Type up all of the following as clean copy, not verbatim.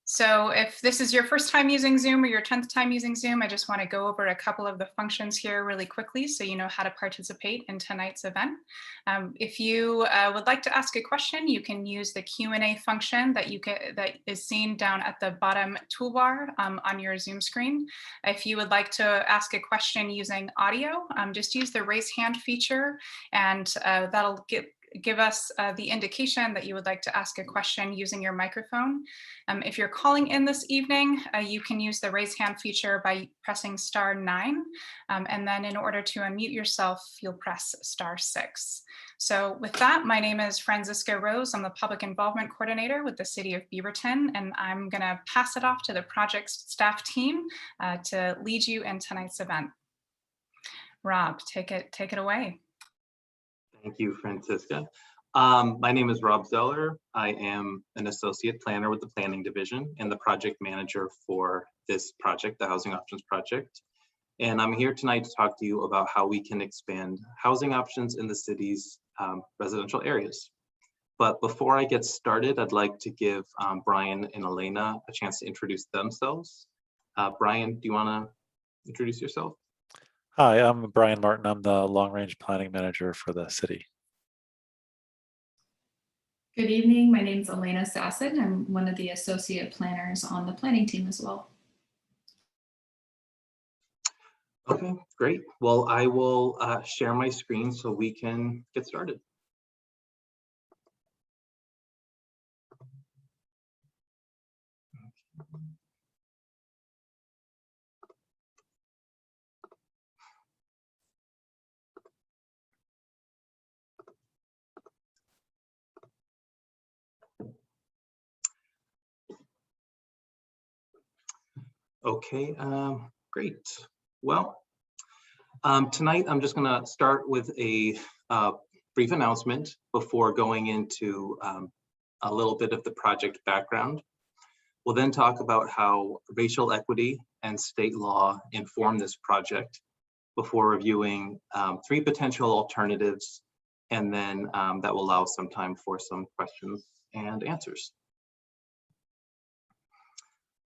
So if this is your first time using Zoom or your 10th time using Zoom, I just want to go over a couple of the functions here really quickly so you know how to participate in tonight's event. If you would like to ask a question, you can use the Q&A function that is seen down at the bottom toolbar on your Zoom screen. If you would like to ask a question using audio, just use the raise hand feature, and that'll give us the indication that you would like to ask a question using your microphone. If you're calling in this evening, you can use the raise hand feature by pressing *9. And then in order to unmute yourself, you'll press *6. So with that, my name is Francisca Rose. I'm the Public Involvement Coordinator with the City of Beaverton, and I'm gonna pass it off to the project staff team to lead you in tonight's event. Rob, take it away. Thank you, Francisca. My name is Rob Zeller. I am an associate planner with the Planning Division and the project manager for this project, the Housing Options Project. And I'm here tonight to talk to you about how we can expand housing options in the city's residential areas. But before I get started, I'd like to give Brian and Elena a chance to introduce themselves. Brian, do you want to introduce yourself? Hi, I'm Brian Martin. I'm the long-range planning manager for the city. Good evening. My name is Elena Sasson. I'm one of the associate planners on the planning team as well. Okay, great. Well, I will share my screen so we can get started. Okay, great. Well, tonight I'm just going to start with a brief announcement before going into a little bit of the project background. We'll then talk about how racial equity and state law inform this project before reviewing 3 potential alternatives, and then that will allow some time for some questions and answers.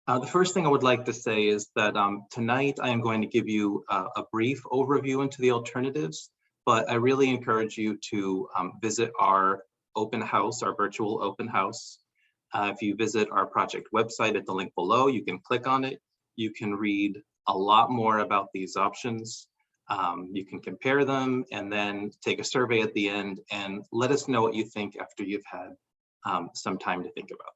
The first thing I would like to say is that tonight I am going to give you a brief overview into the alternatives, but I really encourage you to visit our open house, our virtual open house. If you visit our project website at the link below, you can click on it. You can read a lot more about these options. You can compare them and then take a survey at the end and let us know what you think after you've had some time to think about it.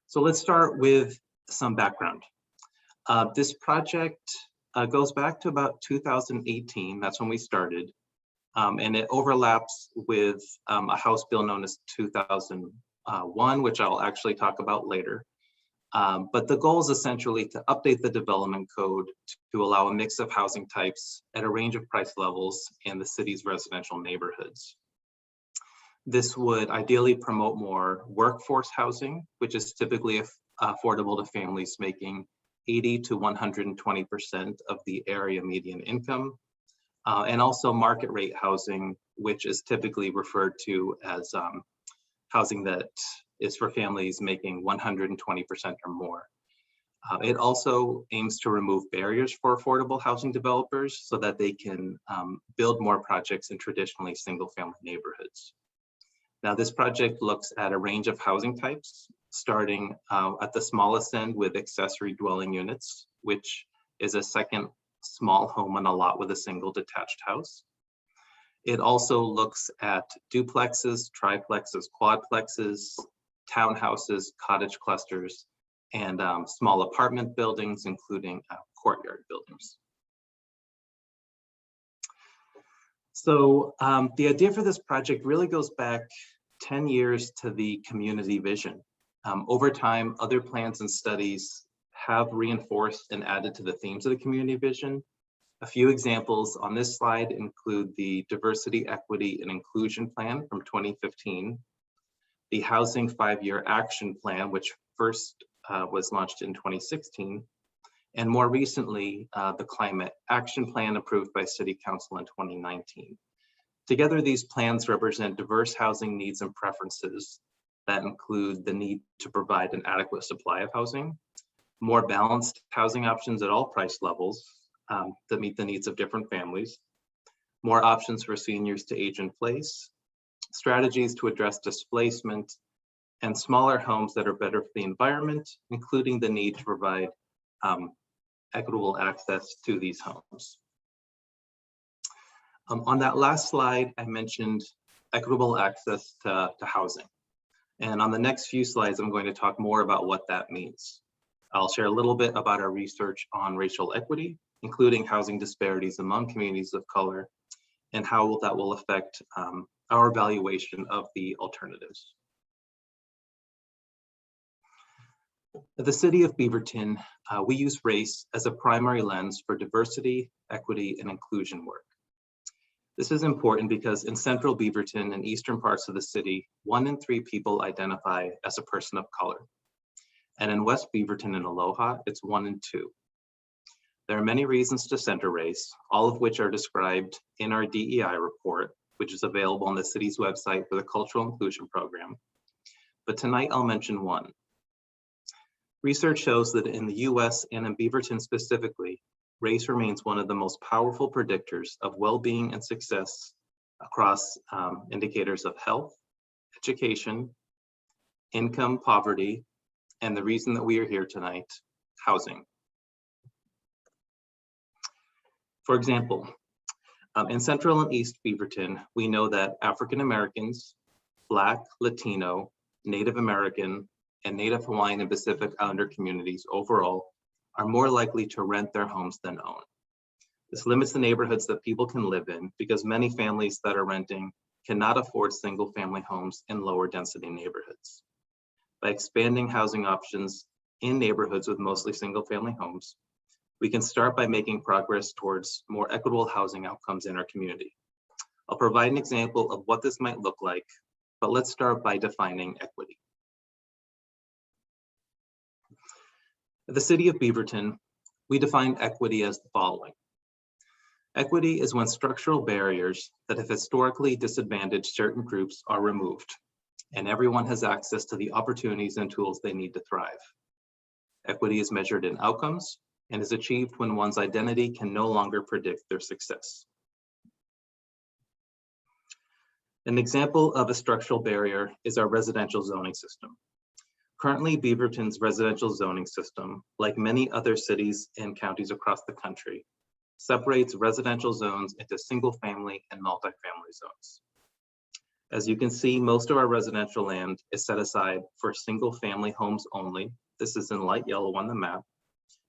So let's start with some background. This project goes back to about 2018. That's when we started. And it overlaps with a House bill known as 2001, which I'll actually talk about later. But the goal is essentially to update the development code to allow a mix of housing types at a range of price levels in the city's residential neighborhoods. This would ideally promote more workforce housing, which is typically affordable to families making 80 to 120% of the area median income, and also market rate housing, which is typically referred to as housing that is for families making 120% or more. It also aims to remove barriers for affordable housing developers so that they can build more projects in traditionally single-family neighborhoods. Now, this project looks at a range of housing types, starting at the smallest end with accessory dwelling units, which is a second small home on a lot with a single detached house. It also looks at duplexes, triplexes, quadplexes, townhouses, cottage clusters, and small apartment buildings, including courtyard buildings. So the idea for this project really goes back 10 years to the community vision. Over time, other plans and studies have reinforced and added to the themes of the community vision. A few examples on this slide include the Diversity, Equity, and Inclusion Plan from 2015, the Housing 5-Year Action Plan, which first was launched in 2016, and more recently, the Climate Action Plan approved by City Council in 2019. Together, these plans represent diverse housing needs and preferences that include the need to provide an adequate supply of housing, more balanced housing options at all price levels that meet the needs of different families, more options for seniors to age in place, strategies to address displacement, and smaller homes that are better for the environment, including the need to provide equitable access to these homes. On that last slide, I mentioned equitable access to housing. And on the next few slides, I'm going to talk more about what that means. I'll share a little bit about our research on racial equity, including housing disparities among communities of color, and how that will affect our evaluation of the alternatives. At the city of Beaverton, we use race as a primary lens for diversity, equity, and inclusion work. This is important because in central Beaverton and eastern parts of the city, 1 in 3 people identify as a person of color. And in West Beaverton and Aloha, it's 1 in 2. There are many reasons to center race, all of which are described in our DEI report, which is available on the city's website for the Cultural Inclusion Program. But tonight I'll mention one. Research shows that in the US and in Beaverton specifically, race remains one of the most powerful predictors of well-being and success across indicators of health, education, income, poverty, and the reason that we are here tonight, housing. For example, in Central and East Beaverton, we know that African Americans, Black, Latino, Native American, and Native Hawaiian and Pacific Islander communities overall are more likely to rent their homes than own. This limits the neighborhoods that people can live in because many families that are renting cannot afford single family homes in lower density neighborhoods. By expanding housing options in neighborhoods with mostly single family homes, we can start by making progress towards more equitable housing outcomes in our community. I'll provide an example of what this might look like, but let's start by defining equity. At the city of Beaverton, we define equity as the following. Equity is when structural barriers that have historically disadvantaged certain groups are removed, and everyone has access to the opportunities and tools they need to thrive. Equity is measured in outcomes and is achieved when one's identity can no longer predict their success. An example of a structural barrier is our residential zoning system. Currently, Beaverton's residential zoning system, like many other cities and counties across the country, separates residential zones into single family and multifamily zones. As you can see, most of our residential land is set aside for single family homes only. This is in light yellow on the map.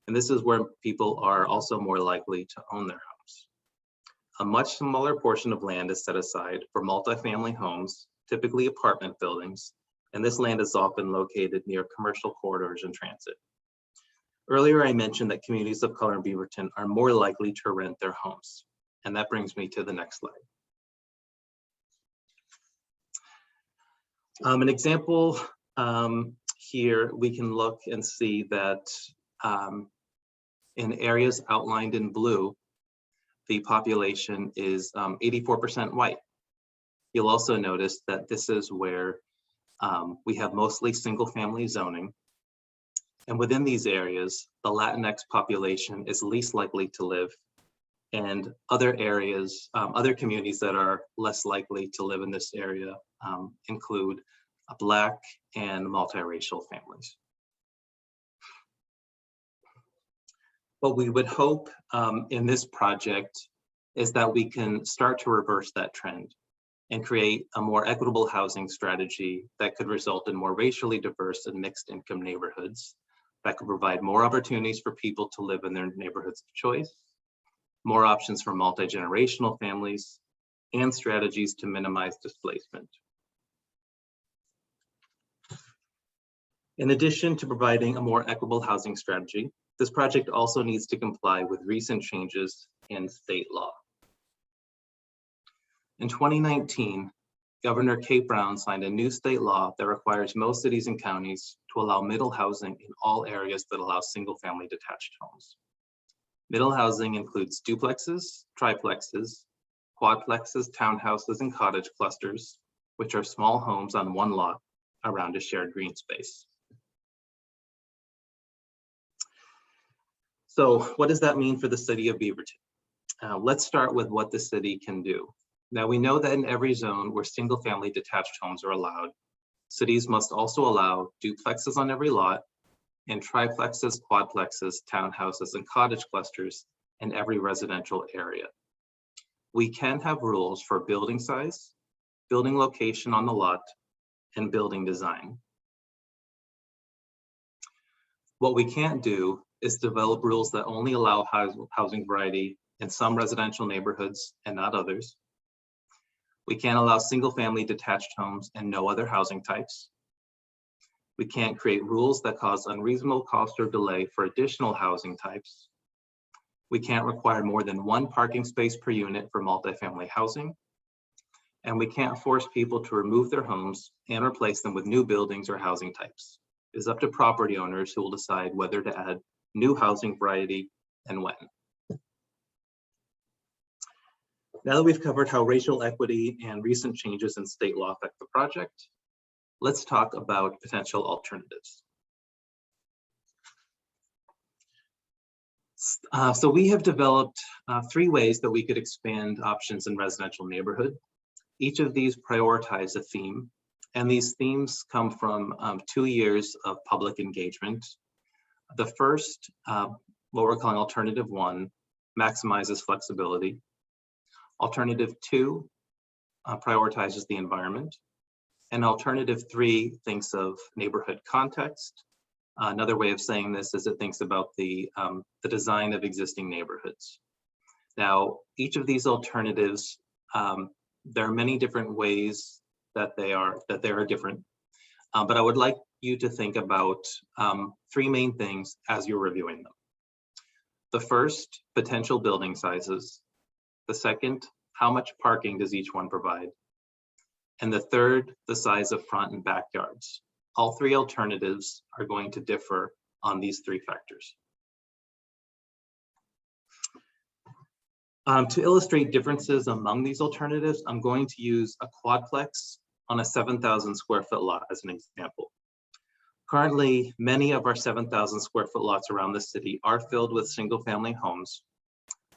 And this is where people are also more likely to own their homes. A much smaller portion of land is set aside for multifamily homes, typically apartment buildings, and this land is often located near commercial corridors and transit. Earlier, I mentioned that communities of color in Beaverton are more likely to rent their homes. And that brings me to the next slide. An example here, we can look and see that in areas outlined in blue, the population is 84% white. You'll also notice that this is where we have mostly single family zoning. And within these areas, the Latinx population is least likely to live, and other areas, other communities that are less likely to live in this area include Black and multiracial families. What we would hope in this project is that we can start to reverse that trend and create a more equitable housing strategy that could result in more racially diverse and mixed income neighborhoods that could provide more opportunities for people to live in their neighborhoods of choice, more options for multi-generational families, and strategies to minimize displacement. In addition to providing a more equitable housing strategy, this project also needs to comply with recent changes in state law. In 2019, Governor Kate Brown signed a new state law that requires most cities and counties to allow middle housing in all areas that allow single-family detached homes. Middle housing includes duplexes, triplexes, quadplexes, townhouses, and cottage clusters, which are small homes on one lot, around a shared green space. So what does that mean for the city of Beaverton? Let's start with what the city can do. Now we know that in every zone where single family detached homes are allowed, cities must also allow duplexes on every lot and triplexes, quadplexes, townhouses, and cottage clusters in every residential area. We can have rules for building size, building location on the lot, and building design. What we can't do is develop rules that only allow housing variety in some residential neighborhoods and not others. We can't allow single-family detached homes and no other housing types. We can't create rules that cause unreasonable cost or delay for additional housing types. We can't require more than one parking space per unit for multifamily housing. And we can't force people to remove their homes and replace them with new buildings or housing types. It is up to property owners who will decide whether to add new housing variety and when. Now that we've covered how racial equity and recent changes in state law affect the project, let's talk about potential alternatives. So we have developed 3 ways that we could expand options in residential neighborhood. Each of these prioritize a theme, and these themes come from 2 years of public engagement. The first, what we're calling alternative 1, maximizes flexibility. Alternative 2 prioritizes the environment. And alternative 3 thinks of neighborhood context. Another way of saying this is it thinks about the design of existing neighborhoods. Now, each of these alternatives, there are many different ways that they are different, but I would like you to think about 3 main things as you're reviewing them. The first, potential building sizes. The second, how much parking does each one provide? And the third, the size of front and backyards. All 3 alternatives are going to differ on these 3 factors. To illustrate differences among these alternatives, I'm going to use a quadplex on a 7,000 square foot lot as an example. Currently, many of our 7,000 square foot lots around the city are filled with single family homes.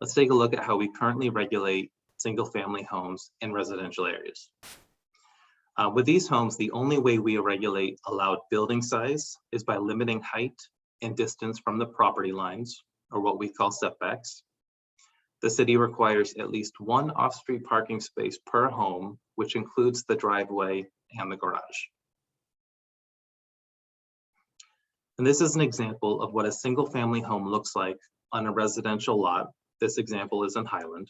Let's take a look at how we currently regulate single family homes in residential areas. With these homes, the only way we regulate allowed building size is by limiting height and distance from the property lines, or what we call setbacks. The city requires at least 1 off-street parking space per home, which includes the driveway and the garage. And this is an example of what a single family home looks like on a residential lot. This example is in Highland.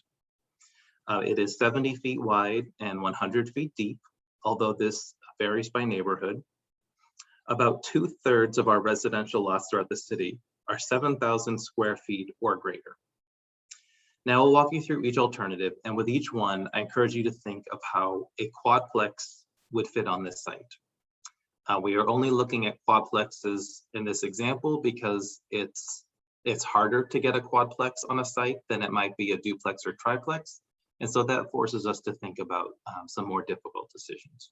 It is 70 feet wide and 100 feet deep, although this varies by neighborhood. About 2/3 of our residential lots throughout the city are 7,000 square feet or greater. Now I'll walk you through each alternative, and with each one, I encourage you to think of how a quadplex would fit on this site. We are only looking at quadplexes in this example because it's harder to get a quadplex on a site than it might be a duplex or triplex. And so that forces us to think about some more difficult decisions.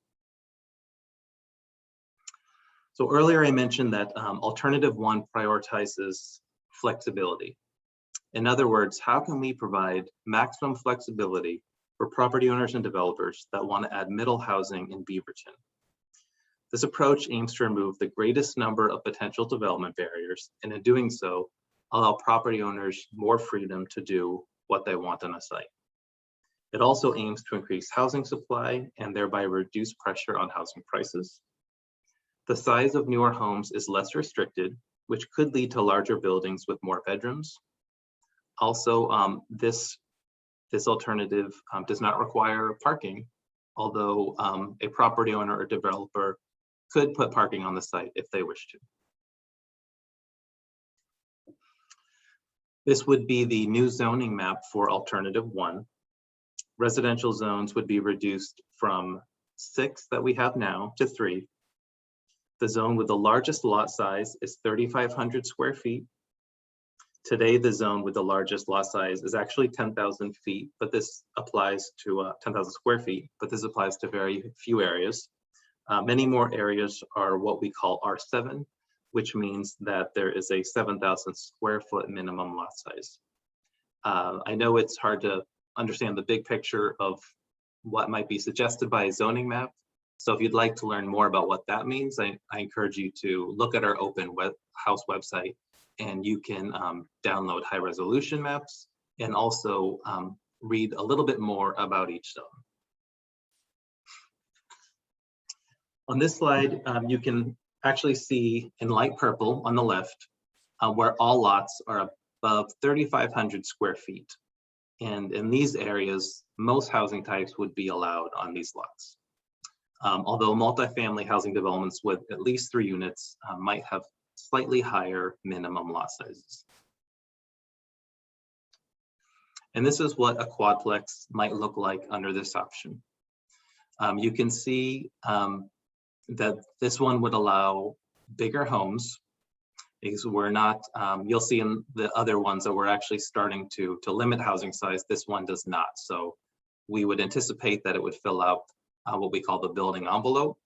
So earlier I mentioned that alternative 1 prioritizes flexibility. In other words, how can we provide maximum flexibility for property owners and developers that want to add middle housing in Beaverton? This approach aims to remove the greatest number of potential development barriers, and in doing so, allow property owners more freedom to do what they want on a site. It also aims to increase housing supply and thereby reduce pressure on housing prices. The size of newer homes is less restricted, which could lead to larger buildings with more bedrooms. Also, this alternative does not require parking, although a property owner or developer could put parking on the site if they wish to. This would be the new zoning map for alternative 1. Residential zones would be reduced from 6 that we have now to 3. The zone with the largest lot size is 3,500 square feet. Today, the zone with the largest lot size is actually 10,000 feet, but this applies to 10,000 square feet, but this applies to very few areas. Many more areas are what we call R7, which means that there is a 7,000 square foot minimum lot size. I know it's hard to understand the big picture of what might be suggested by a zoning map. So if you'd like to learn more about what that means, I encourage you to look at our open house website, and you can download high resolution maps and also read a little bit more about each zone. On this slide, you can actually see in light purple on the left where all lots are above 3,500 square feet. And in these areas, most housing types would be allowed on these lots. Although multifamily housing developments with at least 3 units might have slightly higher minimum lot sizes. And this is what a quadplex might look like under this option. You can see that this one would allow bigger homes, because we're not, you'll see in the other ones that we're actually starting to limit housing size. This one does not. So we would anticipate that it would fill out what we call the building envelope.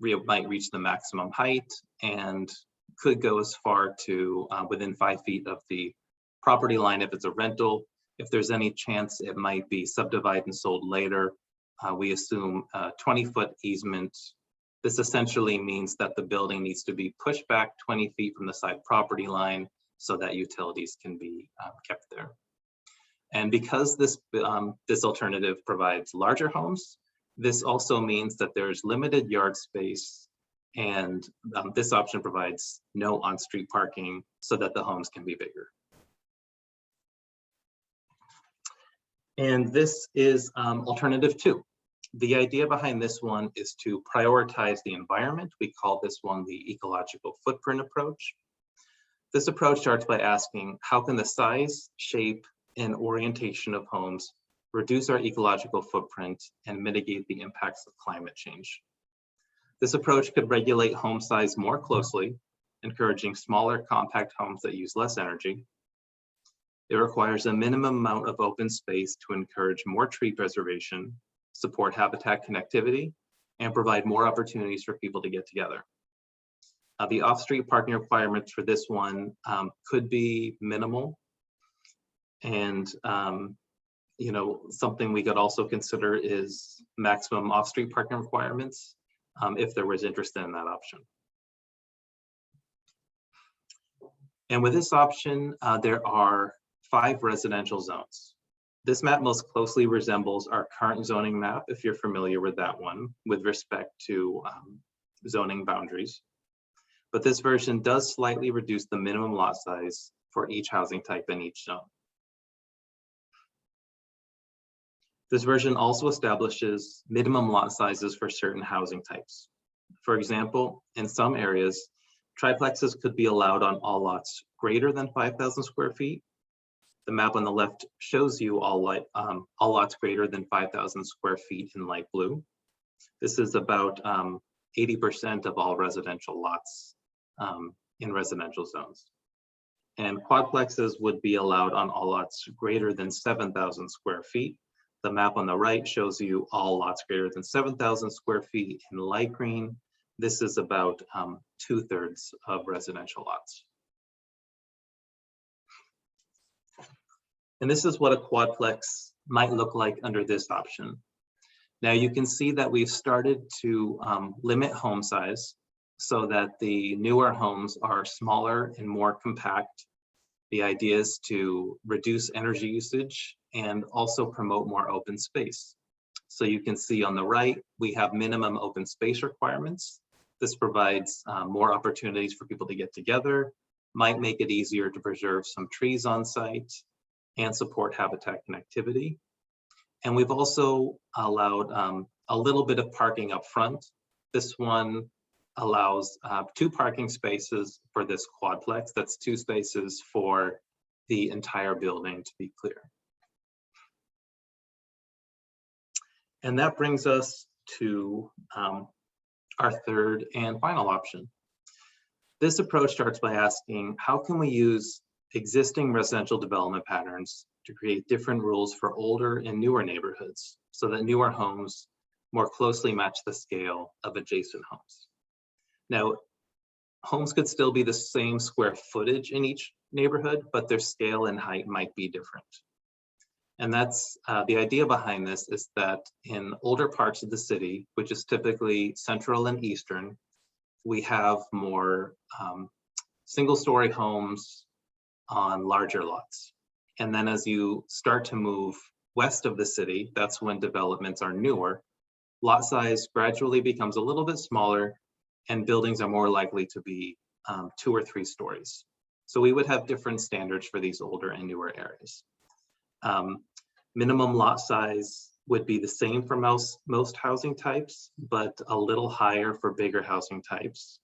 We might reach the maximum height and could go as far to within 5 feet of the property line if it's a rental. If there's any chance it might be subdivided and sold later, we assume a 20-foot easement. This essentially means that the building needs to be pushed back 20 feet from the side property line so that utilities can be kept there. And because this alternative provides larger homes, this also means that there's limited yard space, and this option provides no on-street parking so that the homes can be bigger. And this is alternative 2. The idea behind this one is to prioritize the environment. We call this one the ecological footprint approach. This approach starts by asking, how can the size, shape, and orientation of homes reduce our ecological footprint and mitigate the impacts of climate change? This approach could regulate home size more closely, encouraging smaller compact homes that use less energy. It requires a minimum amount of open space to encourage more tree preservation, support habitat connectivity, and provide more opportunities for people to get together. The off-street parking requirements for this one could be minimal. And you know, something we could also consider is maximum off-street parking requirements if there was interest in that option. And with this option, there are 5 residential zones. This map most closely resembles our current zoning map, if you're familiar with that one, with respect to zoning boundaries. But this version does slightly reduce the minimum lot size for each housing type in each zone. This version also establishes minimum lot sizes for certain housing types. For example, in some areas, triplexes could be allowed on all lots greater than 5,000 square feet. The map on the left shows you all lots greater than 5,000 square feet in light blue. This is about 80% of all residential lots in residential zones. And quadplexes would be allowed on all lots greater than 7,000 square feet. The map on the right shows you all lots greater than 7,000 square feet in light green. This is about 2/3 of residential lots. And this is what a quadplex might look like under this option. Now you can see that we've started to limit home size so that the newer homes are smaller and more compact. The idea is to reduce energy usage and also promote more open space. So you can see on the right, we have minimum open space requirements. This provides more opportunities for people to get together, might make it easier to preserve some trees on site, and support habitat connectivity. And we've also allowed a little bit of parking up front. This one allows 2 parking spaces for this quadplex. That's 2 spaces for the entire building, to be clear. And that brings us to our third and final option. This approach starts by asking, how can we use existing residential development patterns to create different rules for older and newer neighborhoods so that newer homes more closely match the scale of adjacent homes. Now, homes could still be the same square footage in each neighborhood, but their scale and height might be different. And that's the idea behind this is that in older parts of the city, which is typically central and eastern, we have more single-story homes on larger lots. And then as you start to move west of the city, that's when developments are newer. Lot size gradually becomes a little bit smaller and buildings are more likely to be 2 or 3 stories. So we would have different standards for these older and newer areas. Minimum lot size would be the same for most housing types, but a little higher for bigger housing types.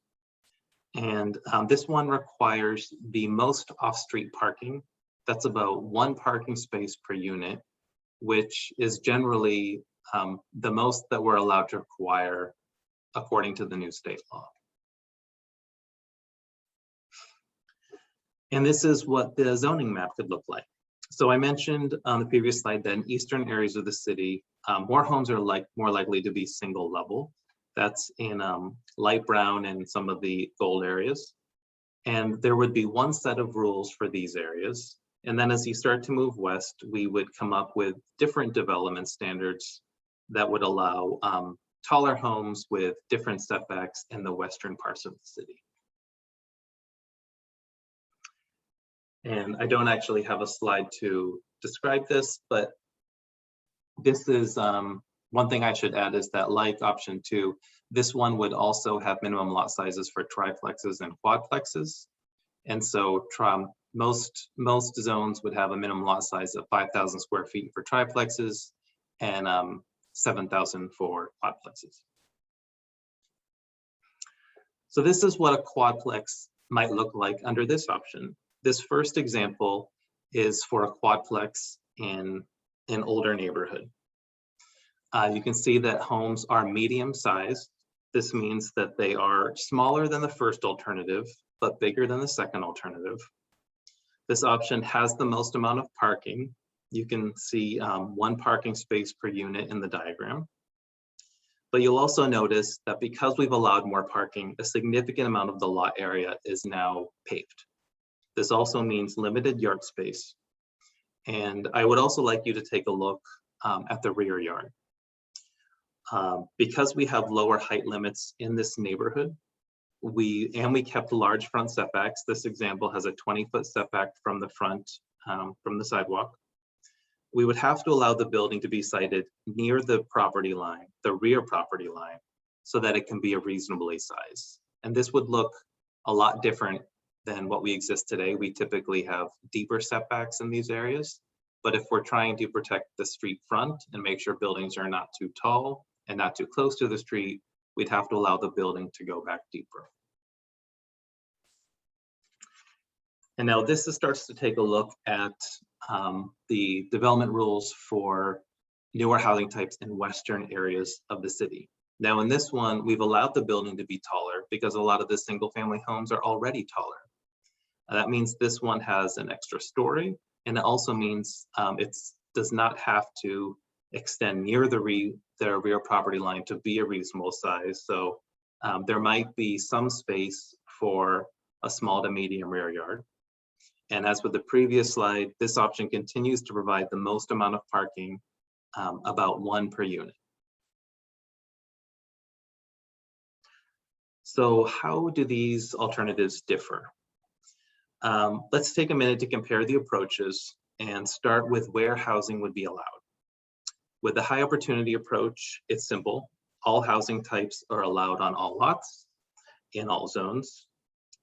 And this one requires the most off-street parking. That's about 1 parking space per unit, which is generally the most that we're allowed to require according to the new state law. And this is what the zoning map could look like. So I mentioned on the previous slide that in eastern areas of the city, more homes are more likely to be single level. That's in light brown and some of the gold areas. And there would be 1 set of rules for these areas. And then as you start to move west, we would come up with different development standards that would allow taller homes with different setbacks in the western parts of the city. And I don't actually have a slide to describe this, but this is one thing I should add is that, like option 2, this one would also have minimum lot sizes for triplexes and quadplexes. And so most zones would have a minimum lot size of 5,000 square feet for triplexes and 7,000 for quadplexes. So this is what a quadplex might look like under this option. This first example is for a quadplex in an older neighborhood. You can see that homes are medium sized. This means that they are smaller than the first alternative, but bigger than the second alternative. This option has the most amount of parking. You can see 1 parking space per unit in the diagram. But you'll also notice that because we've allowed more parking, a significant amount of the lot area is now paved. This also means limited yard space. And I would also like you to take a look at the rear yard. Because we have lower height limits in this neighborhood, we kept large front setbacks. This example has a 20-foot setback from the front, from the sidewalk. We would have to allow the building to be sited near the property line, the rear property line, so that it can be a reasonably sized. And this would look a lot different than what we exist today. We typically have deeper setbacks in these areas, but if we're trying to protect the street front and make sure buildings are not too tall and not too close to the street, we'd have to allow the building to go back deeper. And now this starts to take a look at the development rules for newer housing types in western areas of the city. Now in this one, we've allowed the building to be taller because a lot of the single family homes are already taller. That means this one has an extra story, and it also means it does not have to extend near the rear property line to be a reasonable size. So there might be some space for a small to medium rear yard. And as with the previous slide, this option continues to provide the most amount of parking, about 1 per unit. So how do these alternatives differ? Let's take a minute to compare the approaches and start with where housing would be allowed. With the high opportunity approach, it's simple. All housing types are allowed on all lots in all zones.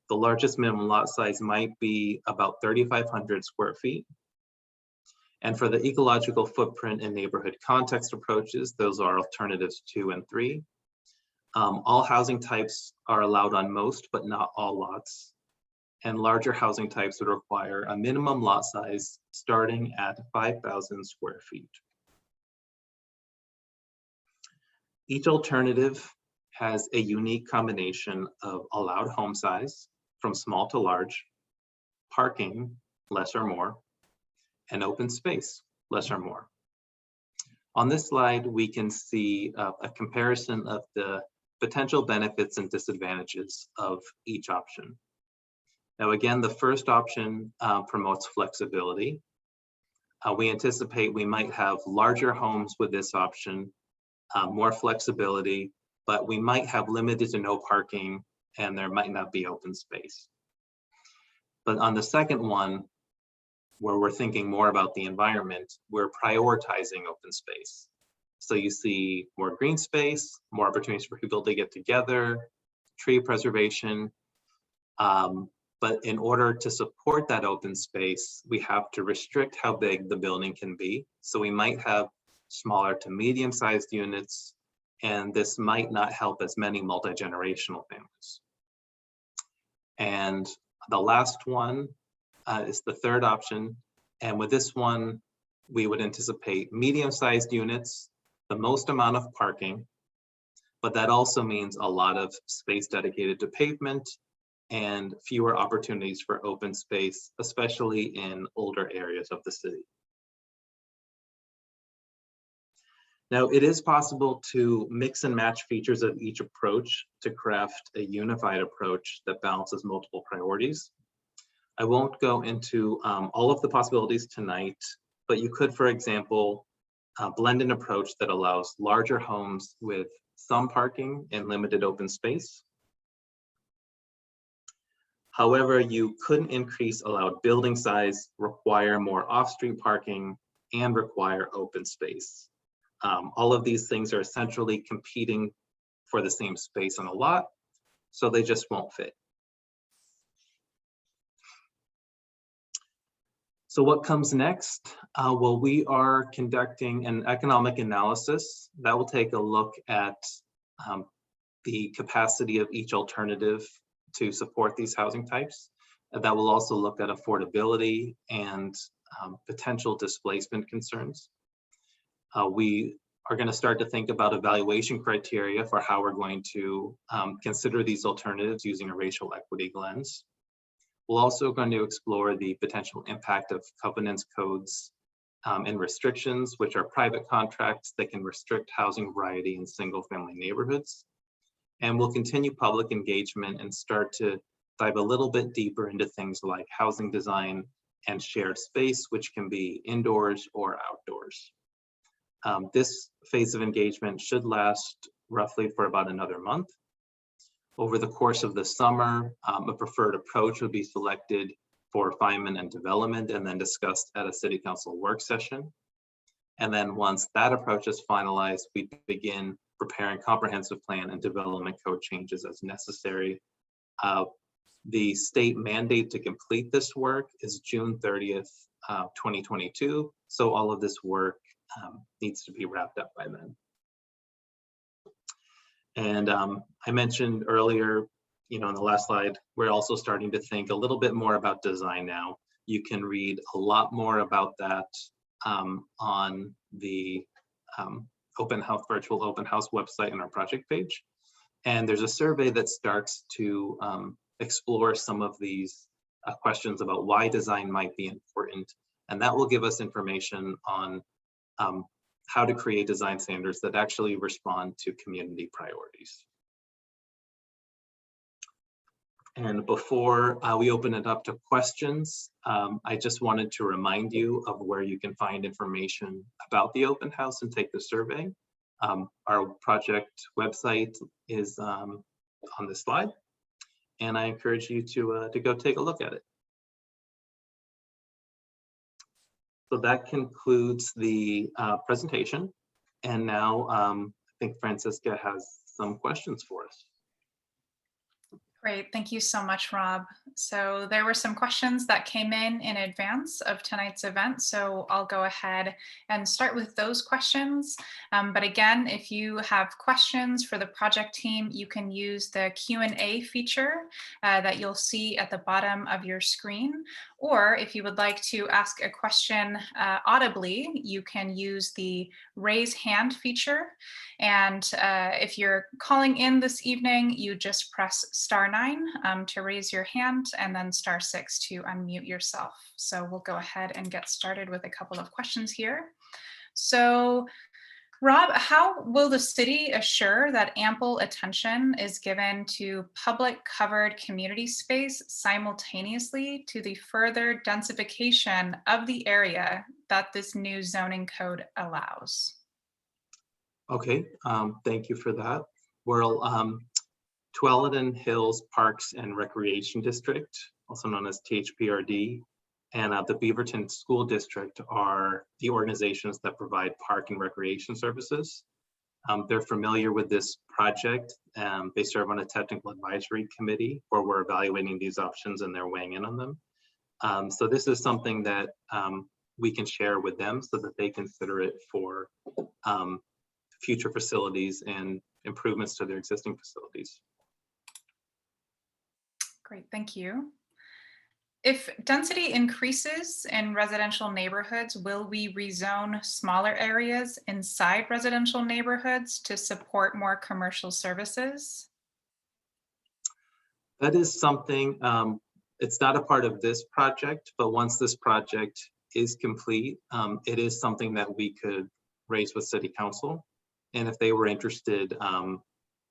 The largest minimum lot size might be about 3,500 square feet. And for the ecological footprint and neighborhood context approaches, those are alternatives 2 and 3. All housing types are allowed on most, but not all lots. And larger housing types would require a minimum lot size starting at 5,000 square feet. Each alternative has a unique combination of allowed home size from small to large, parking, less or more, and open space, less or more. On this slide, we can see a comparison of the potential benefits and disadvantages of each option. Now, again, the first option promotes flexibility. We anticipate we might have larger homes with this option, more flexibility, but we might have limited to no parking and there might not be open space. But on the second one, where we're thinking more about the environment, we're prioritizing open space. So you see more green space, more opportunities for people to get together, tree preservation. But in order to support that open space, we have to restrict how big the building can be. So we might have smaller to medium-sized units, and this might not help as many multi-generational families. And the last one is the third option. And with this one, we would anticipate medium-sized units, the most amount of parking, but that also means a lot of space dedicated to pavement and fewer opportunities for open space, especially in older areas of the city. Now, it is possible to mix and match features of each approach to craft a unified approach that balances multiple priorities. I won't go into all of the possibilities tonight, but you could, for example, blend an approach that allows larger homes with some parking and limited open space. However, you couldn't increase allowed building size, require more off-street parking, and require open space. All of these things are essentially competing for the same space on a lot, so they just won't fit. So what comes next? Well, we are conducting an economic analysis that will take a look at the capacity of each alternative to support these housing types. That will also look at affordability and potential displacement concerns. We are going to start to think about evaluation criteria for how we're going to consider these alternatives using a racial equity lens. We're also going to explore the potential impact of covenants, codes, and restrictions, which are private contracts that can restrict housing variety in single-family neighborhoods. And we'll continue public engagement and start to dive a little bit deeper into things like housing design and shared space, which can be indoors or outdoors. This phase of engagement should last roughly for about another month. Over the course of the summer, a preferred approach would be selected for refinement and development and then discussed at a city council work session. And then once that approach is finalized, we begin preparing comprehensive plan and development code changes as necessary. The state mandate to complete this work is June 30th, 2022. So all of this work needs to be wrapped up by then. And I mentioned earlier, in the last slide, we're also starting to think a little bit more about design now. You can read a lot more about that on the virtual open house website and our project page. And there's a survey that starts to explore some of these questions about why design might be important. And that will give us information on how to create design standards that actually respond to community priorities. And before we open it up to questions, I just wanted to remind you of where you can find information about the open house and take the survey. Our project website is on this slide, and I encourage you to go take a look at it. So that concludes the presentation. And now I think Francisca has some questions for us. Great, thank you so much, Rob. So there were some questions that came in advance of tonight's event, so I'll go ahead and start with those questions. But again, if you have questions for the project team, you can use the Q&A feature that you'll see at the bottom of your screen. Or if you would like to ask a question audibly, you can use the raise hand feature. And if you're calling in this evening, you just press *9 to raise your hand and then *6 to unmute yourself. So we'll go ahead and get started with a couple of questions here. So Rob, how will the city assure that ample attention is given to public covered community space simultaneously to the further densification of the area that this new zoning code allows? Okay, thank you for that. Well, Tualatin Hills Parks and Recreation District, also known as THPRD, and the Beaverton School District are the organizations that provide park and recreation services. They're familiar with this project. They serve on a technical advisory committee where we're evaluating these options and they're weighing in on them. So this is something that we can share with them so that they consider it for future facilities and improvements to their existing facilities. Great, thank you. If density increases in residential neighborhoods, will we rezone smaller areas inside residential neighborhoods to support more commercial services? That is something, it's not a part of this project, but once this project is complete, it is something that we could raise with City Council. And if they were interested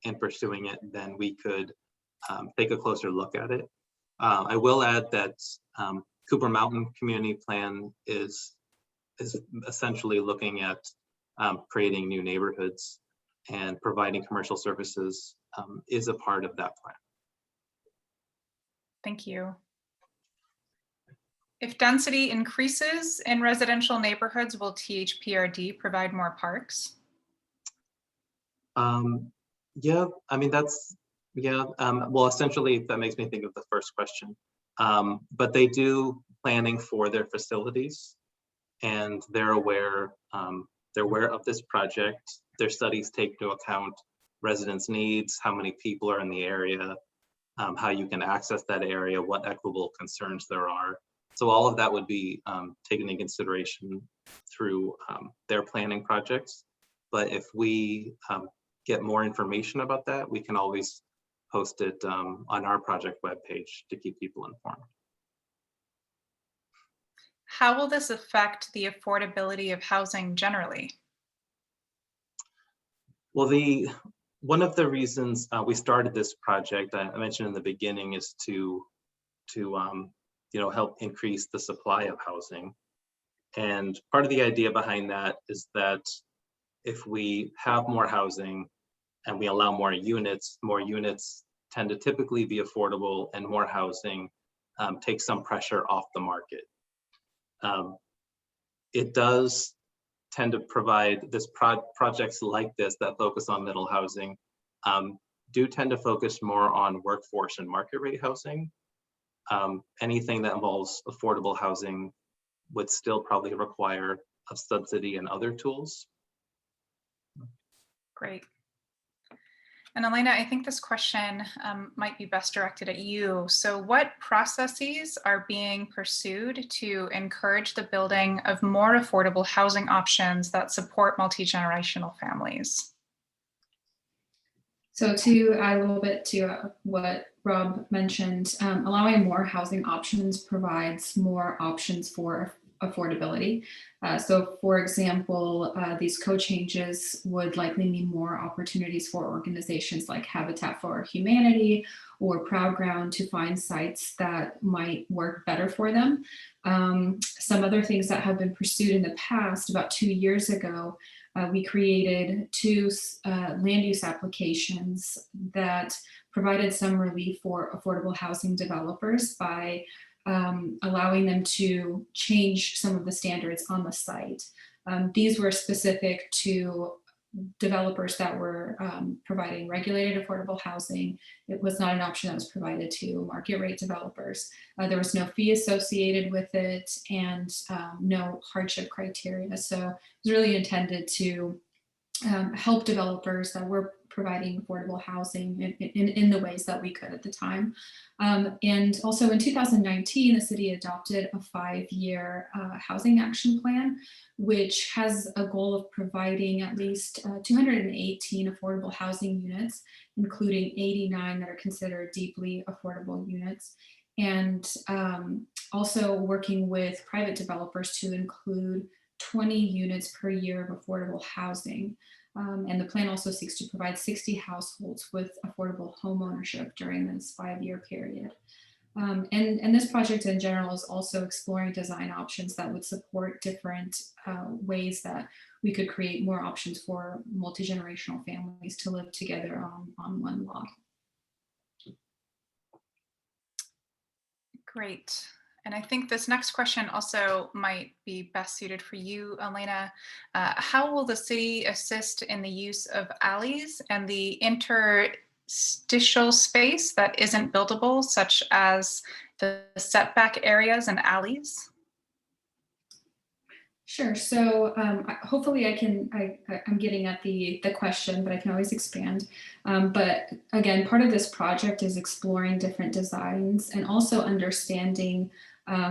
in pursuing it, then we could take a closer look at it. I will add that Cooper Mountain Community Plan is essentially looking at creating new neighborhoods, and providing commercial services is a part of that plan. Thank you. If density increases in residential neighborhoods, will THPRD provide more parks? Yeah, I mean, that's, yeah, well, essentially that makes me think of the first question. But they do planning for their facilities, and they're aware of this project. Their studies take into account residents' needs, how many people are in the area, how you can access that area, what equitable concerns there are. So all of that would be taken into consideration through their planning projects. But if we get more information about that, we can always post it on our project webpage to keep people informed. How will this affect the affordability of housing generally? Well, one of the reasons we started this project, I mentioned in the beginning, is to help increase the supply of housing. And part of the idea behind that is that if we have more housing and we allow more units tend to typically be affordable, and more housing takes some pressure off the market. It does tend to provide this projects like this that focus on middle housing do tend to focus more on workforce and market rate housing. Anything that involves affordable housing would still probably require a subsidy and other tools. Great. And Elena, I think this question might be best directed at you. So what processes are being pursued to encourage the building of more affordable housing options that support multi-generational families? So to add a little bit to what Rob mentioned, allowing more housing options provides more options for affordability. So for example, these code changes would likely mean more opportunities for organizations like Habitat for Humanity or Proud Ground to find sites that might work better for them. Some other things that have been pursued in the past, about 2 years ago, we created 2 land use applications that provided some relief for affordable housing developers by allowing them to change some of the standards on the site. These were specific to developers that were providing regulated affordable housing. It was not an option that was provided to market rate developers. There was no fee associated with it, and no hardship criteria. So it was really intended to help developers that were providing affordable housing in the ways that we could at the time. And also in 2019, the city adopted a 5-year housing action plan, which has a goal of providing at least 218 affordable housing units, including 89 that are considered deeply affordable units. And also working with private developers to include 20 units per year of affordable housing. And the plan also seeks to provide 60 households with affordable home ownership during this 5-year period. And this project in general is also exploring design options that would support different ways that we could create more options for multi-generational families to live together on one lot. Great. And I think this next question also might be best suited for you, Elena. How will the city assist in the use of alleys and the interstitial space that isn't buildable, such as the setback areas and alleys? Sure. So hopefully I'm getting at the question, but I can always expand. But again, part of this project is exploring different designs and also understanding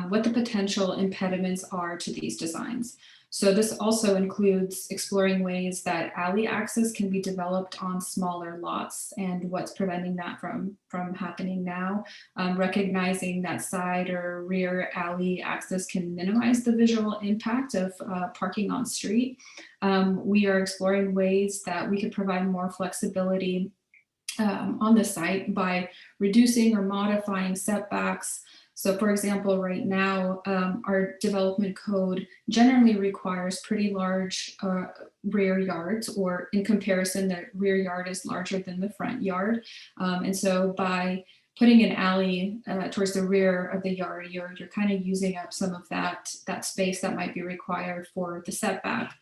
what the potential impediments are to these designs. So this also includes exploring ways that alley access can be developed on smaller lots and what's preventing that from happening now. Recognizing that side or rear alley access can minimize the visual impact of parking on street. We are exploring ways that we could provide more flexibility on the site by reducing or modifying setbacks. So for example, right now, our development code generally requires pretty large rear yards, or in comparison, the rear yard is larger than the front yard. And so by putting an alley towards the rear of the yard, you're kind of using up some of that space that might be required for the setback.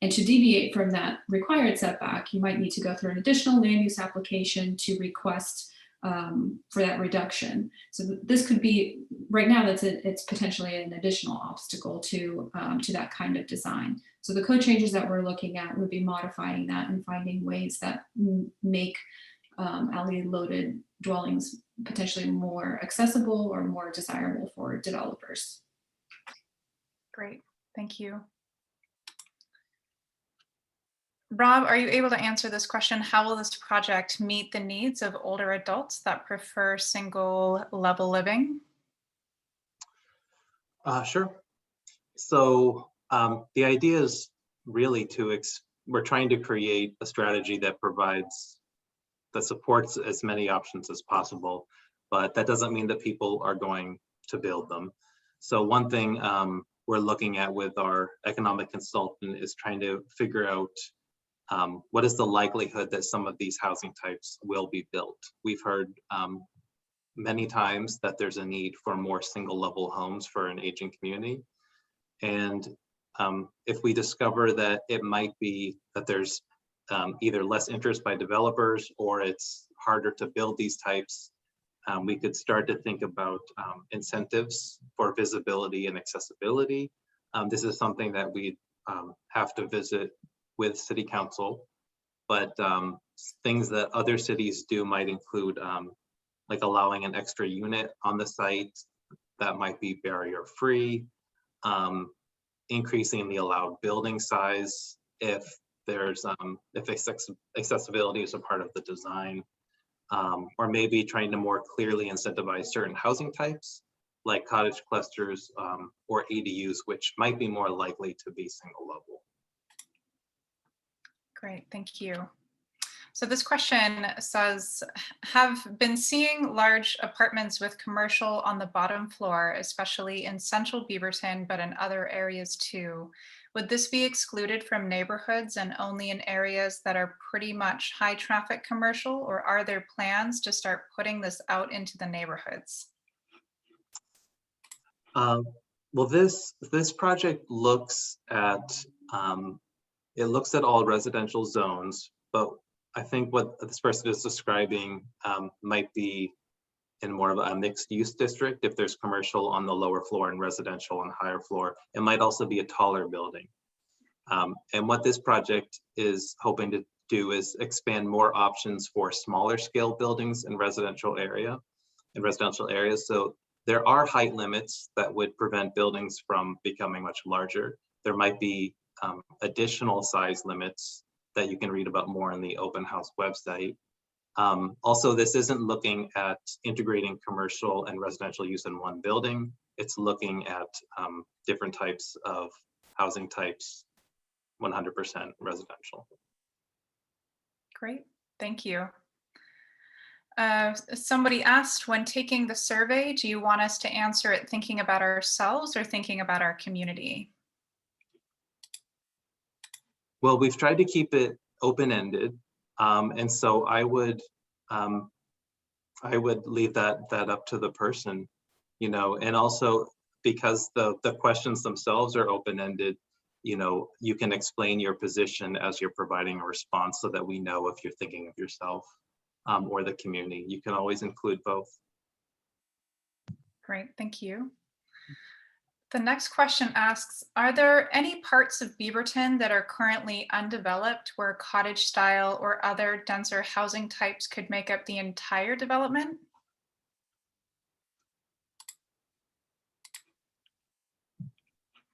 And to deviate from that required setback, you might need to go through an additional land use application to request for that reduction. So this could be, right now, it's potentially an additional obstacle to that kind of design. So the code changes that we're looking at would be modifying that and finding ways that make alley loaded dwellings potentially more accessible or more desirable for developers. Great, thank you. Rob, are you able to answer this question? How will this project meet the needs of older adults that prefer single level living? Sure. So the idea is really we're trying to create a strategy that supports as many options as possible, but that doesn't mean that people are going to build them. So one thing we're looking at with our economic consultant is trying to figure out what is the likelihood that some of these housing types will be built. We've heard many times that there's a need for more single level homes for an aging community. And if we discover that it might be that there's either less interest by developers or it's harder to build these types, we could start to think about incentives for visibility and accessibility. This is something that we have to visit with City Council, but things that other cities do might include like allowing an extra unit on the site that might be barrier free, increasing the allowed building size if accessibility is a part of the design, or maybe trying to more clearly incentivize certain housing types like cottage clusters or ADUs, which might be more likely to be single level. Great, thank you. So this question says, have been seeing large apartments with commercial on the bottom floor, especially in central Beaverton, but in other areas too. Would this be excluded from neighborhoods and only in areas that are pretty much high traffic commercial, or are there plans to start putting this out into the neighborhoods? Well, this project looks at all residential zones, but I think what this person is describing might be in more of a mixed use district. If there's commercial on the lower floor and residential on the higher floor, it might also be a taller building. And what this project is hoping to do is expand more options for smaller scale buildings in residential areas. So there are height limits that would prevent buildings from becoming much larger. There might be additional size limits that you can read about more on the open house website. Also, this isn't looking at integrating commercial and residential use in one building. It's looking at different types of housing types 100% residential. Great, thank you. Somebody asked, when taking the survey, do you want us to answer it thinking about ourselves or thinking about our community? Well, we've tried to keep it open-ended, and so I would leave that up to the person, you know, and also because the questions themselves are open-ended, you know, you can explain your position as you're providing a response so that we know if you're thinking of yourself or the community. You can always include both. Great, thank you. The next question asks, are there any parts of Beaverton that are currently undeveloped where cottage style or other denser housing types could make up the entire development?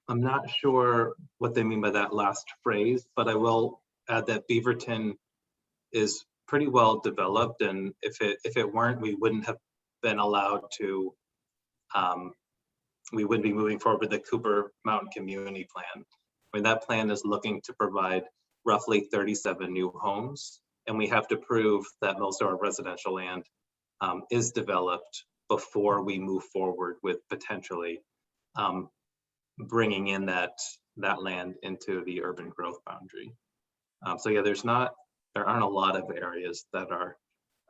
I'm not sure what they mean by that last phrase, but I will add that Beaverton is pretty well developed, and if it weren't, we wouldn't have been allowed to, we wouldn't be moving forward with the Cooper Mountain Community Plan. I mean, that plan is looking to provide roughly 37 new homes, and we have to prove that most of our residential land is developed before we move forward with potentially bringing in that land into the urban growth boundary. So yeah, there aren't a lot of areas that are,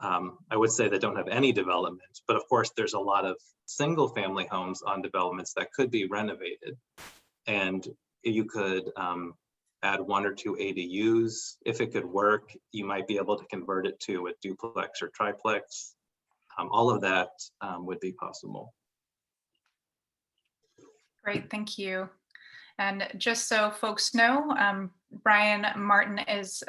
I would say, that don't have any development, but of course there's a lot of single family homes on developments that could be renovated, and you could add 1 or 2 ADUs. If it could work, you might be able to convert it to a duplex or triplex. All of that would be possible. Great, thank you. And just so folks know, Brian Martin is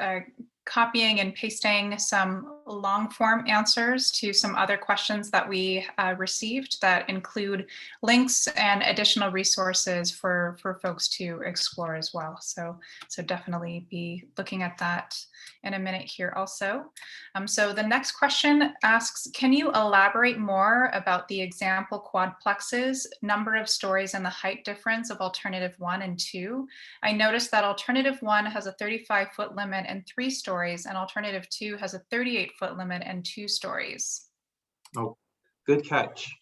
copying and pasting some long form answers to some other questions that we received that include links and additional resources for folks to explore as well. So definitely be looking at that in a minute here also. So the next question asks, can you elaborate more about the example quadplexes, number of stories and the height difference of alternative 1 and 2? I noticed that alternative 1 has a 35-foot limit and 3 stories, and alternative 2 has a 38-foot limit and 2 stories. Oh, good catch.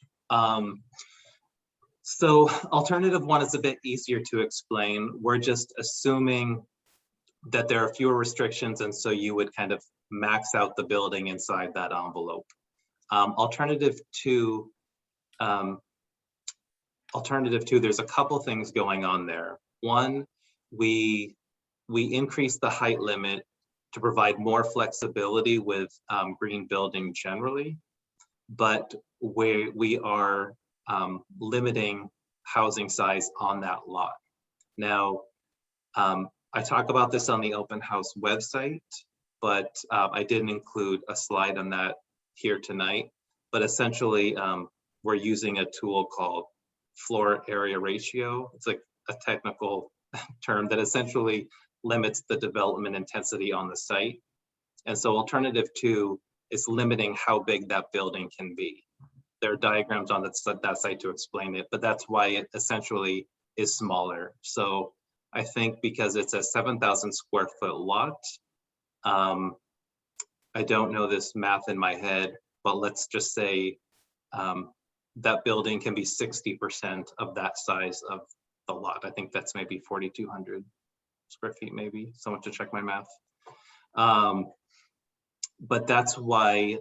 So alternative 1 is a bit easier to explain. We're just assuming that there are fewer restrictions, and so you would kind of max out the building inside that envelope. Alternative two, there's a couple things going on there. One, we increase the height limit to provide more flexibility with green building generally, but we are limiting housing size on that lot. Now, I talk about this on the open house website, but I didn't include a slide on that here tonight. But essentially, we're using a tool called floor area ratio. It's like a technical term that essentially limits the development intensity on the site. And so alternative 2 is limiting how big that building can be. There are diagrams on that site to explain it, but that's why it essentially is smaller. So I think because it's a 7,000 square foot lot, I don't know this math in my head, but let's just say that building can be 60% of that size of the lot. I think that's maybe 4,200 square feet, maybe. Someone to check my math. But that's why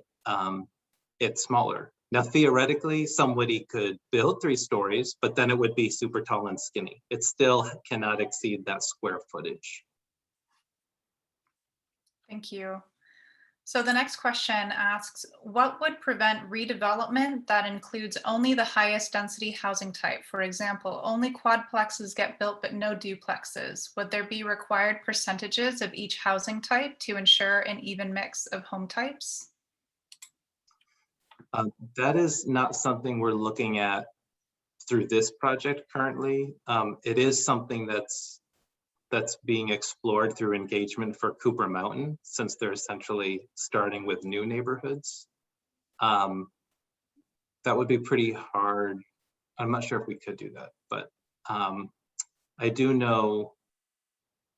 it's smaller. Now, theoretically, somebody could build 3 stories, but then it would be super tall and skinny. It still cannot exceed that square footage. Thank you. So the next question asks, what would prevent redevelopment that includes only the highest density housing type? For example, only quadplexes get built, but no duplexes. Would there be required percentages of each housing type to ensure an even mix of home types? That is not something we're looking at through this project currently. It is something that's being explored through engagement for Cooper Mountain, since they're essentially starting with new neighborhoods. That would be pretty hard. I'm not sure if we could do that, but I do know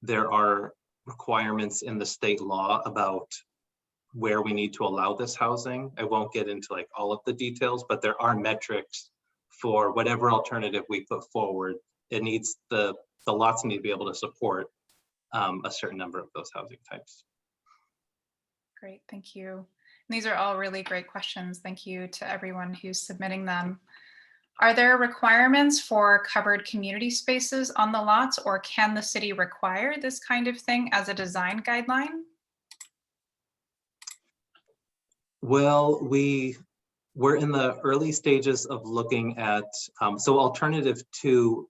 there are requirements in the state law about where we need to allow this housing. I won't get into like all of the details, but there are metrics for whatever alternative we put forward. It needs the lots need to be able to support a certain number of those housing types. Great, thank you. And these are all really great questions. Thank you to everyone who's submitting them. Are there requirements for covered community spaces on the lots, or can the city require this kind of thing as a design guideline? Well, we're in the early stages of looking at, so alternative 2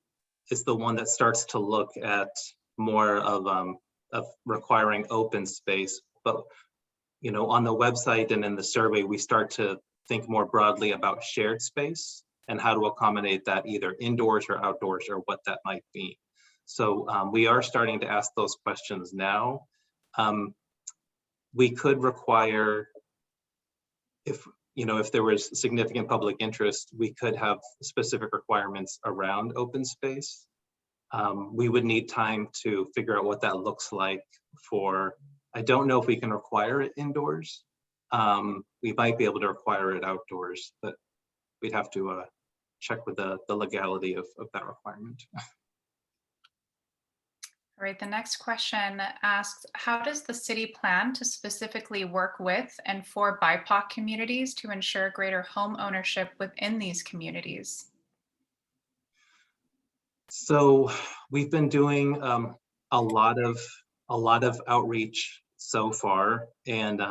is the one that starts to look at more of requiring open space. But, you know, on the website and in the survey, we start to think more broadly about shared space and how to accommodate that either indoors or outdoors or what that might be. So we are starting to ask those questions now. We could require, if there was significant public interest, we could have specific requirements around open space. We would need time to figure out what that looks like for, I don't know if we can require it indoors. We might be able to require it outdoors, but we'd have to check with the legality of that requirement. All right, the next question asks, how does the city plan to specifically work with and for BIPOC communities to ensure greater home ownership within these communities? So we've been doing a lot of outreach so far, and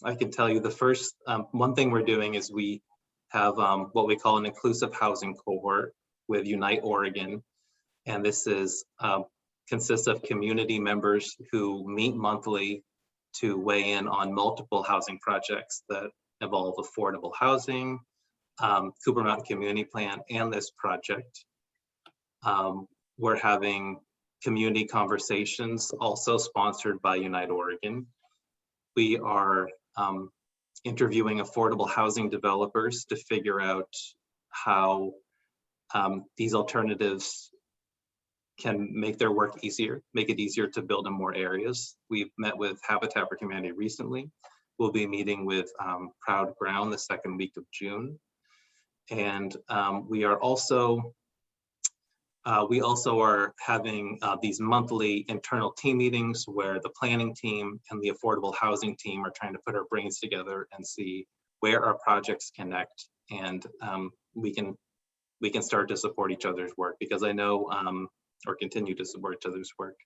I can tell you the first one thing we're doing is we have what we call an inclusive housing cohort with Unite Oregon, and this is consists of community members who meet monthly to weigh in on multiple housing projects that involve affordable housing, Cooper Mountain Community Plan, and this project. We're having community conversations also sponsored by Unite Oregon. We are interviewing affordable housing developers to figure out how these alternatives can make their work easier, make it easier to build in more areas. We've met with Habitat for Humanity recently. We'll be meeting with Proud Ground the second week of June. And we also are having these monthly internal team meetings where the planning team and the affordable housing team are trying to put our brains together and see where our projects connect, and we can start to support each other's work, because I know, or continue to support each other's work.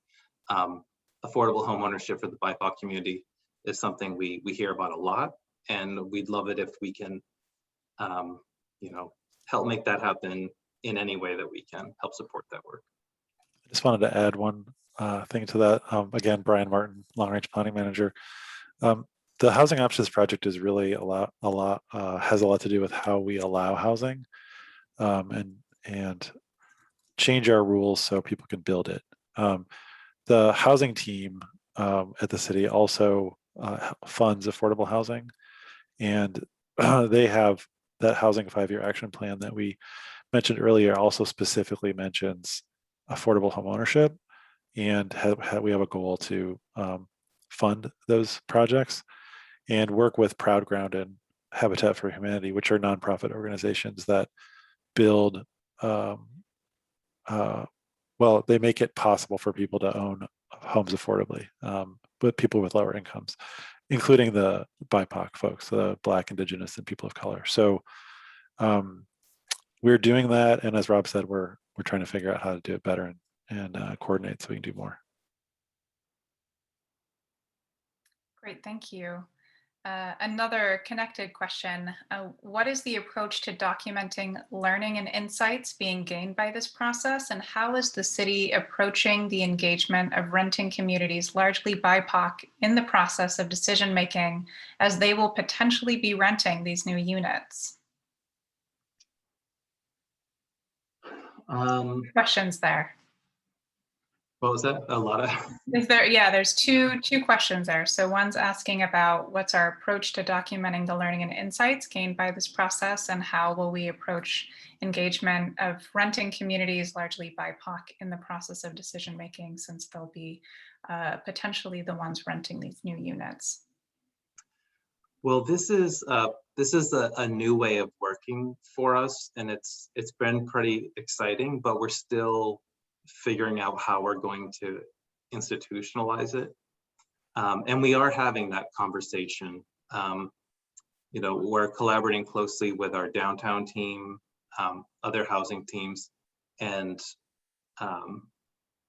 Affordable home ownership for the BIPOC community is something we hear about a lot, and we'd love it if we can, help make that happen in any way that we can, help support that work. I just wanted to add one thing to that. Again, Brian Martin, Long Range Planning Manager. The Housing Options Project is really has a lot to do with how we allow housing and change our rules so people can build it. The housing team at the city also funds affordable housing, and they have that housing 5-year action plan that we mentioned earlier also specifically mentions affordable home ownership, and we have a goal to fund those projects and work with Proud Ground and Habitat for Humanity, which are nonprofit organizations that build, they make it possible for people to own homes affordably, with people with lower incomes, including the BIPOC folks, the Black, Indigenous, and people of color. So we're doing that, and as Rob said, we're trying to figure out how to do it better and coordinate so we can do more. Great, thank you. Another connected question, what is the approach to documenting learning and insights being gained by this process, and how is the city approaching the engagement of renting communities, largely BIPOC, in the process of decision-making, as they will potentially be renting these new units? Questions there. What was that? A lot of. Is there, yeah, there's two questions there. So one's asking about what's our approach to documenting the learning and insights gained by this process, and how will we approach engagement of renting communities, largely BIPOC, in the process of decision making, since they'll be potentially the ones renting these new units. Well, this is a new way of working for us, and it's been pretty exciting, but we're still figuring out how we're going to institutionalize it. And we are having that conversation. You know, we're collaborating closely with our downtown team, other housing teams, and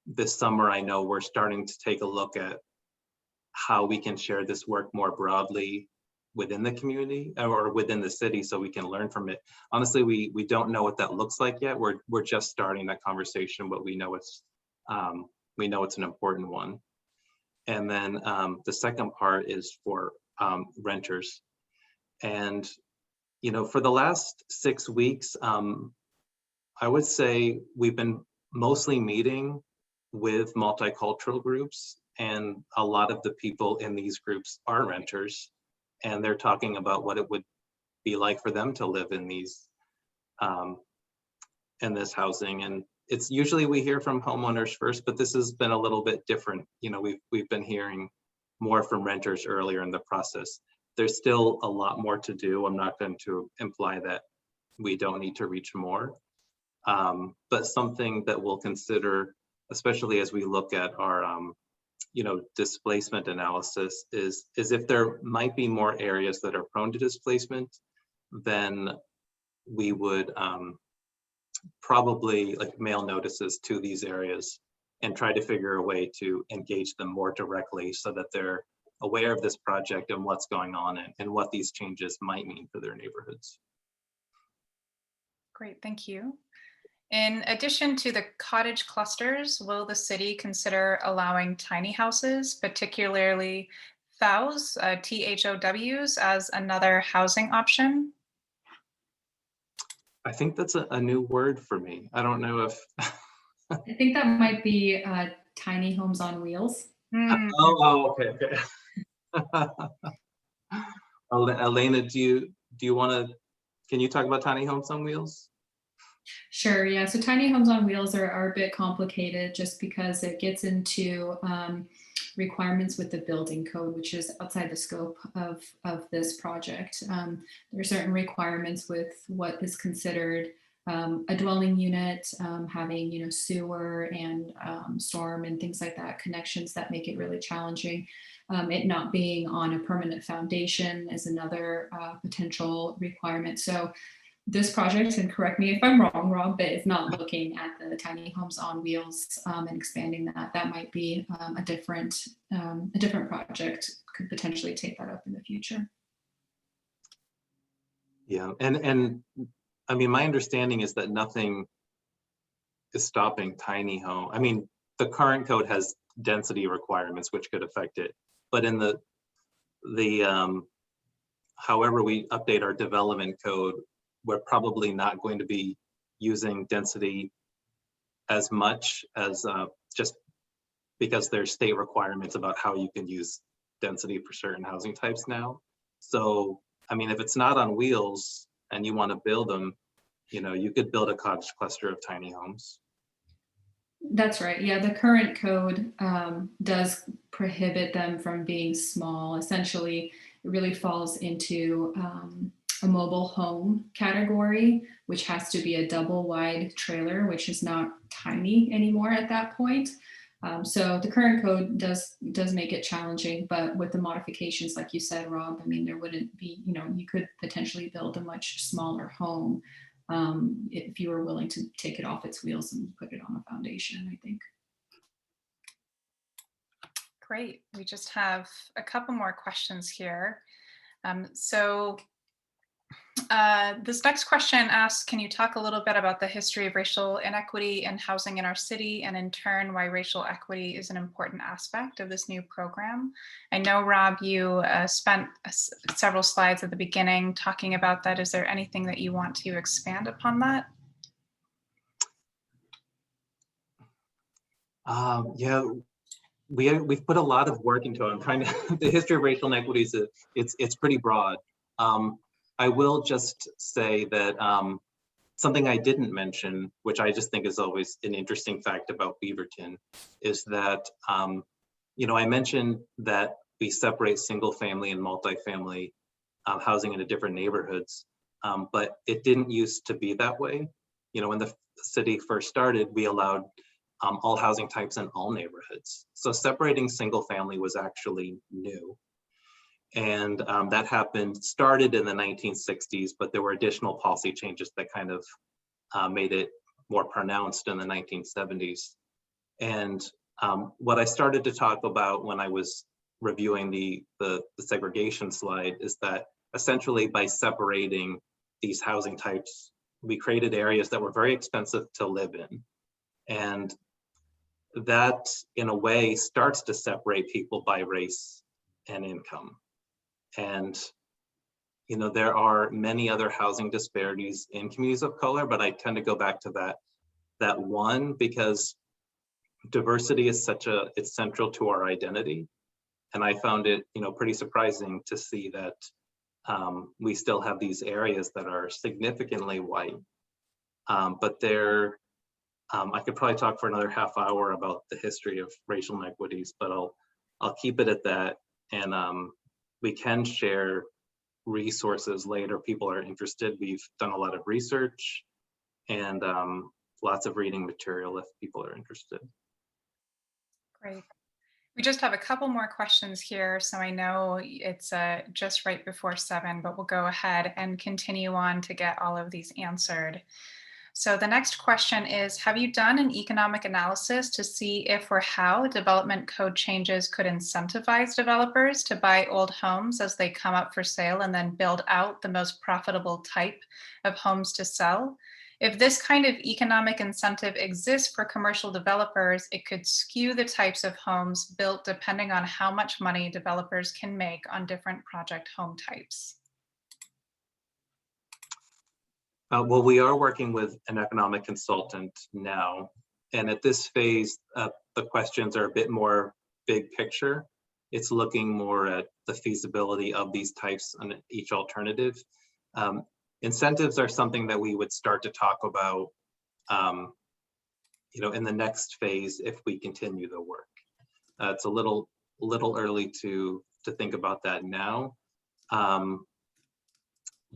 this summer I know we're starting to take a look at how we can share this work more broadly within the community or within the city, so we can learn from it. Honestly, we don't know what that looks like yet. We're just starting that conversation, but we know it's an important one. And then the second part is for renters. And you know, for the last 6 weeks, I would say we've been mostly meeting with multicultural groups, and a lot of the people in these groups are renters. And they're talking about what it would be like for them to live in these, in this housing. And it's usually we hear from homeowners first, but this has been a little bit different. You know, we've been hearing more from renters earlier in the process. There's still a lot more to do. I'm not going to imply that we don't need to reach more, but something that we'll consider, especially as we look at our you know, displacement analysis, is if there might be more areas that are prone to displacement, then we would probably like mail notices to these areas and try to figure a way to engage them more directly, so that they're aware of this project and what's going on, and what these changes might mean for their neighborhoods. Great, thank you. In addition to the cottage clusters, will the city consider allowing tiny houses, particularly THOWs, THOWs, as another housing option? I think that's a new word for me. I don't know if. I think that might be tiny homes on wheels. Okay. Elena, do you want to? Can you talk about tiny homes on wheels? Sure, yeah. So tiny homes on wheels are a bit complicated, just because it gets into requirements with the building code, which is outside the scope of this project. There are certain requirements with what is considered a dwelling unit, having, you know, sewer and storm and things like that, connections that make it really challenging. It not being on a permanent foundation is another potential requirement. So this project, and correct me if I'm wrong, Rob, but is not looking at the tiny homes on wheels and expanding that. That might be a different project. Could potentially take that up in the future. Yeah, and I mean, my understanding is that nothing is stopping tiny home. I mean, the current code has density requirements which could affect it, but in the however we update our development code, we're probably not going to be using density as much as just because there's state requirements about how you can use density for certain housing types now. So, I mean, if it's not on wheels and you want to build them, you know, you could build a cottage cluster of tiny homes. That's right. Yeah, the current code does prohibit them from being small. Essentially, it really falls into a mobile home category, which has to be a double wide trailer, which is not tiny anymore at that point. So the current code does make it challenging, but with the modifications, like you said, Rob, I mean, there wouldn't be, you know, you could potentially build a much smaller home if you were willing to take it off its wheels and put it on a foundation, I think. Great. We just have a couple more questions here. This next question asks, can you talk a little bit about the history of racial inequity in housing in our city, and in turn, why racial equity is an important aspect of this new program? I know, Rob, you spent several slides at the beginning talking about that. Is there anything that you want to expand upon that? Yeah, we've put a lot of work into it. I'm trying to, the history of racial inequities, it's pretty broad. I will just say that something I didn't mention, which I just think is always an interesting fact about Beaverton, is that, I mentioned that we separate single family and multifamily housing into different neighborhoods, but it didn't used to be that way. When the city first started, we allowed all housing types in all neighborhoods. So separating single family was actually new. And that started in the 1960s, but there were additional policy changes that kind of made it more pronounced in the 1970s. And what I started to talk about when I was reviewing the segregation slide is that essentially by separating these housing types, we created areas that were very expensive to live in. And that in a way starts to separate people by race and income. And there are many other housing disparities in communities of color, but I tend to go back to that one because diversity is it's central to our identity. And I found it, pretty surprising to see that we still have these areas that are significantly white, but I could probably talk for another half hour about the history of racial inequities, but I'll keep it at that. And we can share resources later. People are interested. We've done a lot of research and lots of reading material if people are interested. Great. We just have a couple more questions here. So I know it's just right before 7, but we'll go ahead and continue on to get all of these answered. So the next question is, have you done an economic analysis to see if or how development code changes could incentivize developers to buy old homes as they come up for sale and then build out the most profitable type of homes to sell? If this kind of economic incentive exists for commercial developers, it could skew the types of homes built depending on how much money developers can make on different project home types. Well, we are working with an economic consultant now. And at this phase, the questions are a bit more big picture. It's looking more at the feasibility of these types on each alternative. Incentives are something that we would start to talk about, in the next phase if we continue the work. It's a little early to think about that now.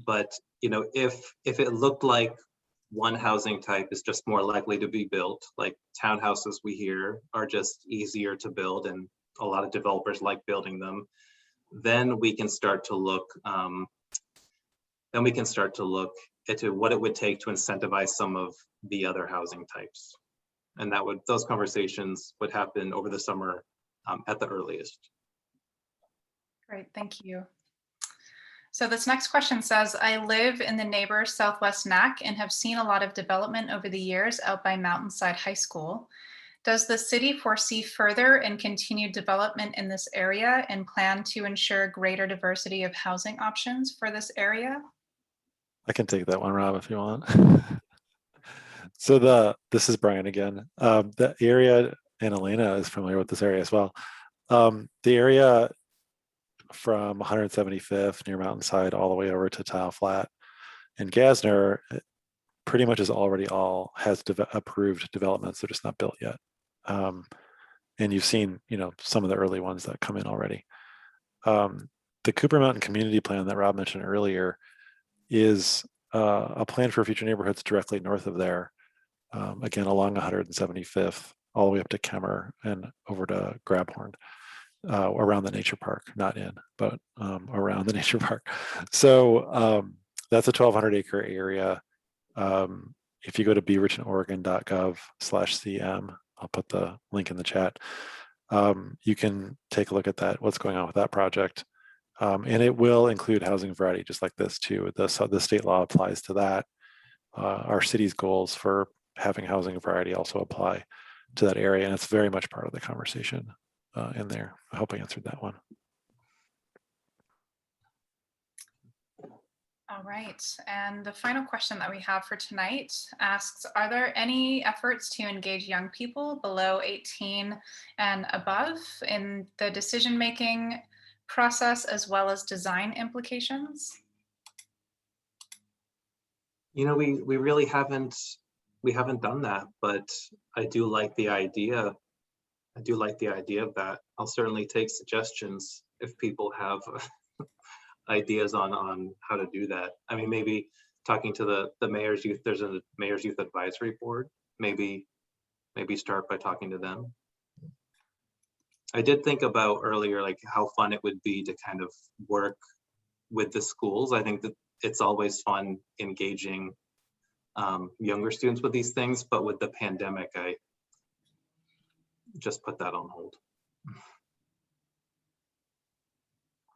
But if it looked like one housing type is just more likely to be built, like townhouses we hear are just easier to build and a lot of developers like building them, then we can start to look into what it would take to incentivize some of the other housing types. And those conversations would happen over the summer at the earliest. Great, thank you. So this next question says, I live in the neighbor Southwest NAC and have seen a lot of development over the years out by Mountainside High School. Does the city foresee further and continued development in this area and plan to ensure greater diversity of housing options for this area? I can take that one, Rob, if you want. So this is Brian again. The area, and Elena is familiar with this area as well. The area from 175th near Mountainside all the way over to Tile Flat and Gassner pretty much is already has approved developments. They're just not built yet. And you've seen, some of the early ones that come in already. The Cooper Mountain Community Plan that Rob mentioned earlier is a plan for future neighborhoods directly north of there. Again, along 175th, all the way up to Kemmer and over to Grabhorn. Around the nature park, not in, but around the nature park. So that's a 1,200 acre area. If you go to beavertonoregon.gov/cm, I'll put the link in the chat. You can take a look at that, what's going on with that project. And it will include housing variety just like this too. The state law applies to that. Our city's goals for having housing variety also apply to that area. And it's very much part of the conversation in there. I hope I answered that one. All right, and the final question that we have for tonight asks, are there any efforts to engage young people below 18 and above in the decision-making process as well as design implications? You know, we really haven't done that, but I do like the idea. I do like the idea of that. I'll certainly take suggestions if people have ideas on how to do that. I mean, maybe talking to the mayor's youth, there's a mayor's youth advisory board. Maybe start by talking to them. I did think about earlier, like how fun it would be to kind of work with the schools. I think that it's always fun engaging younger students with these things, but with the pandemic, I just put that on hold.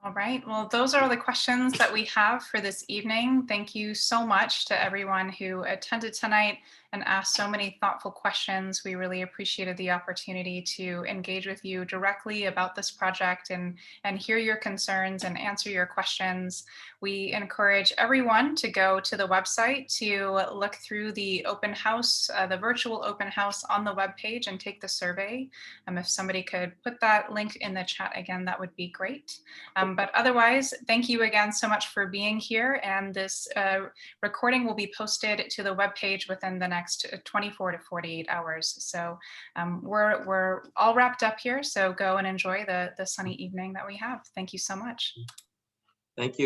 All right, well, those are all the questions that we have for this evening. Thank you so much to everyone who attended tonight and asked so many thoughtful questions. We really appreciated the opportunity to engage with you directly about this project and hear your concerns and answer your questions. We encourage everyone to go to the website to look through the open house, the virtual open house on the webpage and take the survey. If somebody could put that link in the chat again, that would be great. But otherwise, thank you again so much for being here. And this recording will be posted to the webpage within the next 24 to 48 hours. So we're all wrapped up here. So go and enjoy the sunny evening that we have. Thank you so much. Thank you.